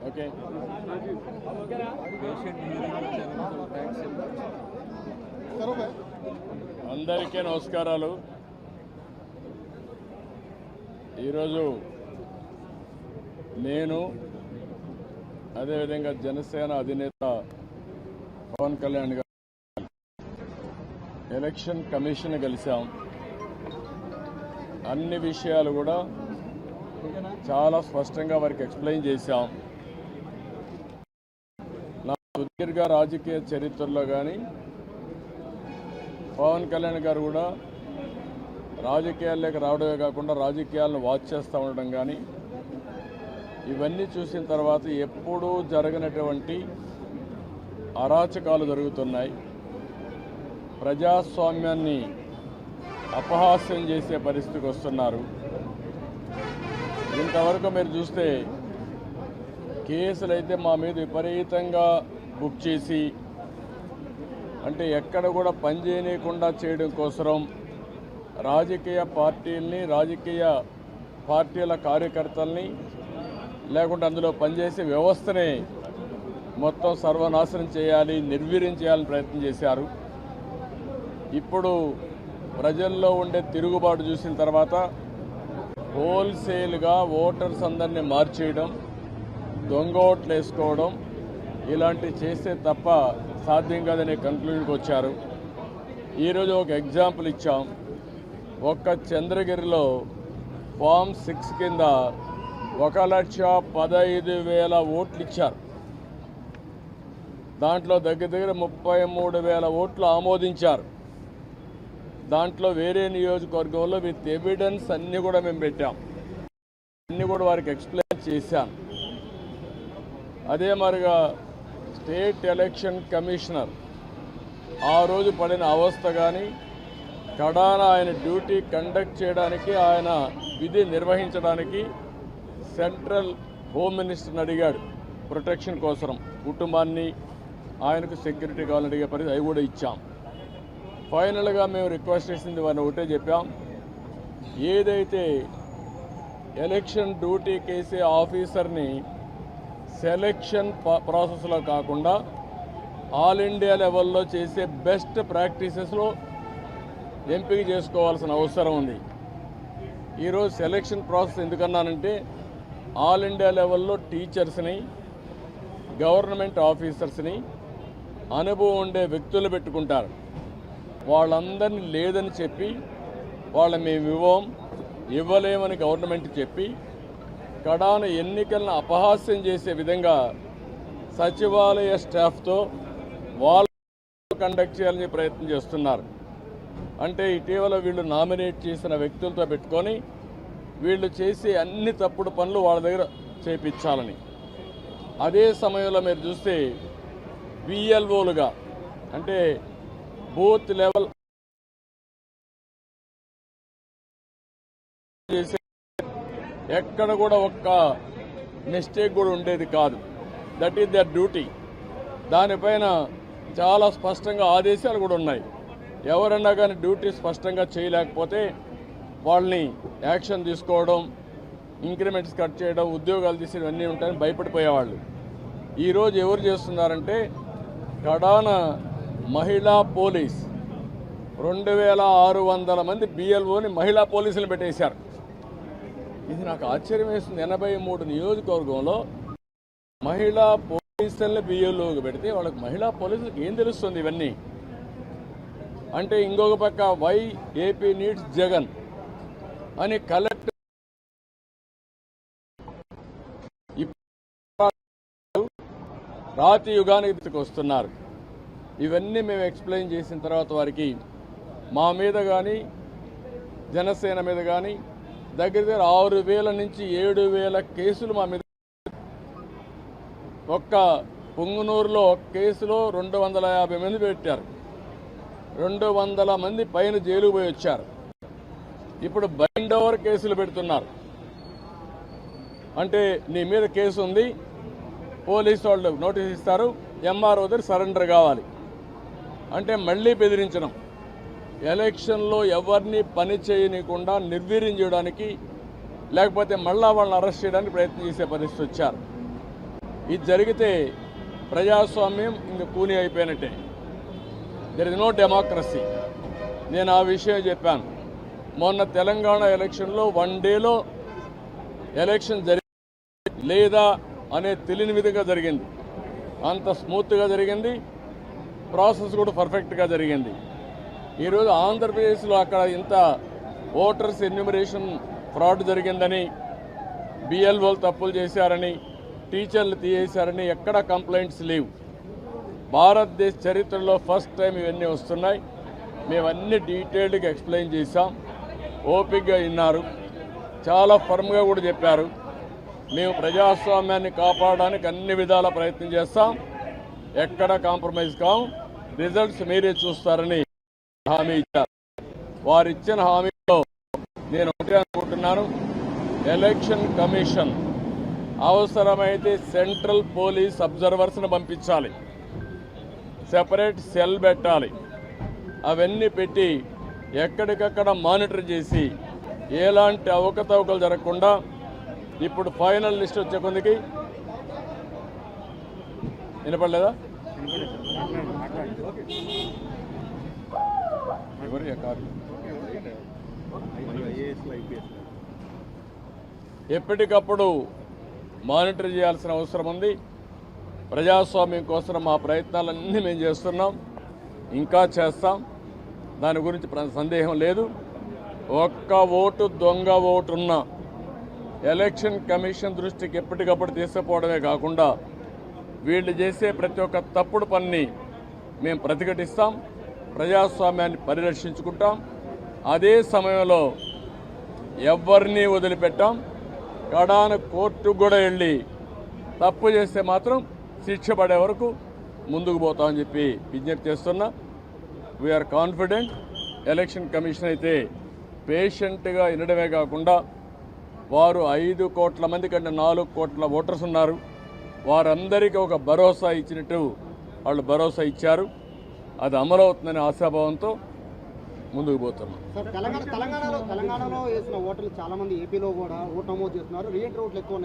Okay. అందరికీ నమస్కారాలు. ఈరోజు నేను అదేవిధంగా జనసేన అధినేత పవన్ కళ్యాణ్ గారు ఎలక్షన్ కమిషన్ కలిసాం. అన్ని విషయాలు కూడా చాలా స్పష్టంగా వారికి ఎక్స్ప్లెయిన్ చేశాం. నా సుదీర్ఘ రాజకీయ చరిత్రలో కానీ పవన్ కళ్యాణ్ గారు కూడా రాజకీయాల్లోకి రావడమే కాకుండా రాజకీయాలను వాచ్ చేస్తూ ఉండడం కానీ ఇవన్నీ చూసిన తర్వాత ఎప్పుడూ జరగనటువంటి అరాచకాలు జరుగుతున్నాయి. ప్రజాస్వామ్యాన్ని అపహాస్యం చేసే పరిస్థితికి వస్తున్నారు. ఇంతవరకు మీరు చూస్తే కేసులు అయితే మా మీద విపరీతంగా బుక్ చేసి అంటే ఎక్కడ కూడా పని చేయకుండా చేయడం కోసం రాజకీయ పార్టీల్ని రాజకీయ పార్టీల కార్యకర్తల్ని లేకుంటే అందులో పనిచేసే వ్యవస్థని మొత్తం సర్వనాశనం చేయాలి, నిర్వీర్యం చేయాలని ప్రయత్నం చేశారు. ఇప్పుడు ప్రజల్లో ఉండే తిరుగుబాటు చూసిన తర్వాత హోల్సేల్గా ఓటర్స్ అందరినీ మార్చేయడం, దొంగ ఓట్లు వేసుకోవడం ఇలాంటివి చేస్తే తప్ప సాధ్యం కాదనే కన్క్లూజన్కి వచ్చారు. ఈరోజు ఒక ఎగ్జాంపుల్ ఇచ్చాం. ఒక్క చంద్రగిరిలో ఫామ్ 6 కింద 1,15,000 ఓట్లు ఇచ్చారు. దాంట్లో దగ్గర 33,000 ఓట్లు ఆమోదించారు. దాంట్లో వేరే నియోజకవర్గంలో విత్ ఎవిడెన్స్ అన్నీ కూడా మేము పెట్టాం. అన్నీ కూడా వారికి ఎక్స్ప్లెయిన్ చేశాను. అదే మరిగా స్టేట్ ఎలక్షన్ కమిషనర్ ఆ రోజు పడిన అవస్థ కానీ కడాన ఆయన డ్యూటీ కండక్ట్ చేయడానికి ఆయన విధి నిర్వహించడానికి సెంట్రల్ హోమ్ మినిస్టర్ని అడిగాడు ప్రొటెక్షన్ కోసం. కుటుంబాన్ని ఆయనకు సెక్యూరిటీ కావాలని అడిగే పరిస్థితి అవి కూడా ఇచ్చాం. ఫైనల్గా మేము రిక్వెస్ట్ చేసింది వారిని ఒకటే చెప్పాం. ఏదైతే ఎలక్షన్ డ్యూటీ కేసే ఆఫీసర్ని సెలక్షన్ ప్రాసెస్లో కాకుండా ఆల్ ఇండియా లెవెల్లో చేసే బెస్ట్ ప్రాక్టీసెస్లో ఎంపిక చేసుకోవాల్సిన అవసరం ఉంది. ఈరోజు సెలక్షన్ ప్రాసెస్ ఎందుకన్నానంటే ఆల్ ఇండియా లెవెల్లో టీచర్స్ని, గవర్నమెంట్ ఆఫీసర్స్ని, అనుభవం ఉండే వ్యక్తులు పెట్టుకుంటారు. వాళ్ళందరినీ లేదని చెప్పి మేము ఇవ్వలేమని గవర్నమెంట్ చెప్పి కడాన ఎన్నికలను అపహాస్యం చేసే విధంగా సచివాలయ స్టాఫ్తో వాళ్ళు కండక్ట్ చేయాలని ప్రయత్నం చేస్తున్నారు. అంటే ఇటీవల వీళ్ళు నామినేట్ చేసిన వ్యక్తులతో పెట్టుకొని వీళ్ళు చేసే అన్ని తప్పుడు పనులు వాళ్ళ దగ్గర చేయించాలని. అదే సమయంలో మీరు చూస్తే విఎల్ఓలుగా అంటే బూత్ లెవెల్ చేసే ఎక్కడ కూడా ఒక్క మిస్టేక్ కూడా ఉండేది కాదు. That is their duty. దానిపైన చాలా స్పష్టంగా ఆదేశాలు కూడా ఉన్నాయి. ఎవరన్నా కానీ డ్యూటీ స్పష్టంగా చేయలేకపోతే వాళ్ళని యాక్షన్ తీసుకోవడం, ఇంక్రిమెంట్స్ కట్ చేయడం, ఉద్యోగాలు తీసేయడం అన్నీ ఉంటాయని భయపడిపోయేవాళ్ళు. ఈరోజు ఎవరు చేస్తున్నారంటే కడాన మహిళా పోలీస్ 2,600 మంది బిఎల్ఓని మహిళా పోలీసులు పెట్టేశారు. ఇది నాకు ఆశ్చర్యం వేస్తుంది. 83 నియోజకవర్గంలో మహిళా పోలీసులని బిఎల్ఓకి పెడితే వాళ్ళకి మహిళా పోలీసులకు ఏం తెలుస్తుంది ఇవన్నీ అంటే? ఇంకొక పక్క వై ఏపీ నీడ్స్ జగన్ అని కలెక్టర్ రాతి యుగానికి వస్తున్నారు. ఇవన్నీ మేము ఎక్స్ప్లెయిన్ చేసిన తర్వాత వారికి మా మీద కానీ జనసేన మీద కానీ దగ్గర 6,000 నుంచి 7,000 కేసులు మా మీద. ఒక్క పొంగునూరులో ఒక కేసులో 250 మంది పెట్టారు. 200 మంది పైన జైలుకు పోయి వచ్చారు. ఇప్పుడు బైండ్ ఓవర్ కేసులు పెడుతున్నారు. అంటే నీ మీద కేసు ఉంది, పోలీసు వాళ్ళు నోటీస్ ఇస్తారు, ఎంఆర్ఓ దగ్గర సరెండర్ కావాలి అంటే మళ్ళీ బెదిరించడం. ఎలక్షన్లో ఎవరిని పని చేయనీయకుండా నిర్వీర్యం చేయడానికి లేకపోతే మళ్ళా వాళ్ళని అరెస్ట్ చేయడానికి ప్రయత్నం చేసే పరిస్థితి వచ్చారు. ఇది జరిగితే ప్రజాస్వామ్యం ఇంక కూని అయిపోయినట్టే. There is no democracy. నేను ఆ విషయం చెప్పాను. మొన్న తెలంగాణ ఎలక్షన్లో 1 డేలో ఎలక్షన్ జరిగి లేదా అనే తెలియని విధంగా జరిగింది. అంత స్మూత్గా జరిగింది, ప్రాసెస్ కూడా పర్ఫెక్ట్గా జరిగింది. ఈరోజు ఆంధ్రప్రదేశ్లో అక్కడ ఇంత ఓటర్స్ ఎన్యూమరేషన్ ఫ్రాడ్ జరిగిందని, బిఎల్ఓలు తప్పులు చేశారని, టీచర్లు తీసేశారని ఎక్కడ కంప్లైంట్స్ లేవు. భారతదేశ చరిత్రలో ఫస్ట్ టైం ఇవన్నీ వస్తున్నాయి. మేమన్నీ డీటెయిల్డ్గా ఎక్స్ప్లెయిన్ చేశాం. ఓపికగా విన్నారు, చాలా ఫర్మ్గా కూడా చెప్పారు. మేము ప్రజాస్వామ్యాన్ని కాపాడడానికి అన్ని విధాల ప్రయత్నం చేస్తాం, ఎక్కడ కాంప్రమైజ్ కాం, రిజల్ట్స్ మీరే చూస్తారని హామీ ఇచ్చారు. వారు ఇచ్చిన హామీలో నేను ఒకటే అనుకుంటున్నాను, ఎలక్షన్ కమిషన్ అవసరమైతే సెంట్రల్ పోలీస్ అబ్జర్వర్స్ని పంపించాలి, సెపరేట్ సెల్ పెట్టాలి. అవన్నీ పెట్టి ఎక్కడికక్కడ మానిటర్ చేసి ఎలాంటి అవకతవకలు జరగకుండా ఇప్పుడు ఫైనల్ లిస్ట్ వచ్చే కొందికి వినపడలేదా? ఎప్పటికప్పుడు మానిటర్ చేయాల్సిన అవసరం ఉంది. ప్రజాస్వామ్యం కోసం మా ప్రయత్నాలన్నీ మేము చేస్తున్నాం, ఇంకా చేస్తాం. దాని గురించి సందేహం లేదు. ఒక్క ఓటు దొంగ ఓటున్న ఎలక్షన్ కమిషన్ దృష్టికి ఎప్పటికప్పుడు తీసుకుపోవడమే కాకుండా వీళ్ళు చేసే ప్రతి ఒక్క తప్పుడు పనిని మేము ప్రతిఘటిస్తాం, ప్రజాస్వామ్యాన్ని పరిరక్షించుకుంటాం. అదే సమయంలో ఎవరిని వదిలిపెట్టాం. కడాన కోర్టుకు కూడా వెళ్ళి తప్పు చేస్తే మాత్రం శిక్ష పడే వరకు ముందుకు పోతామని చెప్పి విజ్ఞప్తి చేస్తున్నా. We are confident. ఎలక్షన్ కమిషన్ అయితే పేషెంట్గా వినడమే కాకుండా వారు 5 కోట్ల మంది కంటే 4 కోట్ల ఓటర్స్ ఉన్నారు. వారందరికీ ఒక భరోసా ఇచ్చినట్టు వాళ్ళు భరోసా ఇచ్చారు. అది అమలవుతుందనే ఆశాభావంతో ముందుకు పోతున్నాం. తెలంగాణలో వేసిన ఓటర్లు చాలా మంది ఏపీలో కూడా ఓటు నమోదు చేస్తున్నారు. రీఎంట్రీ ఓట్లు ఎక్కువ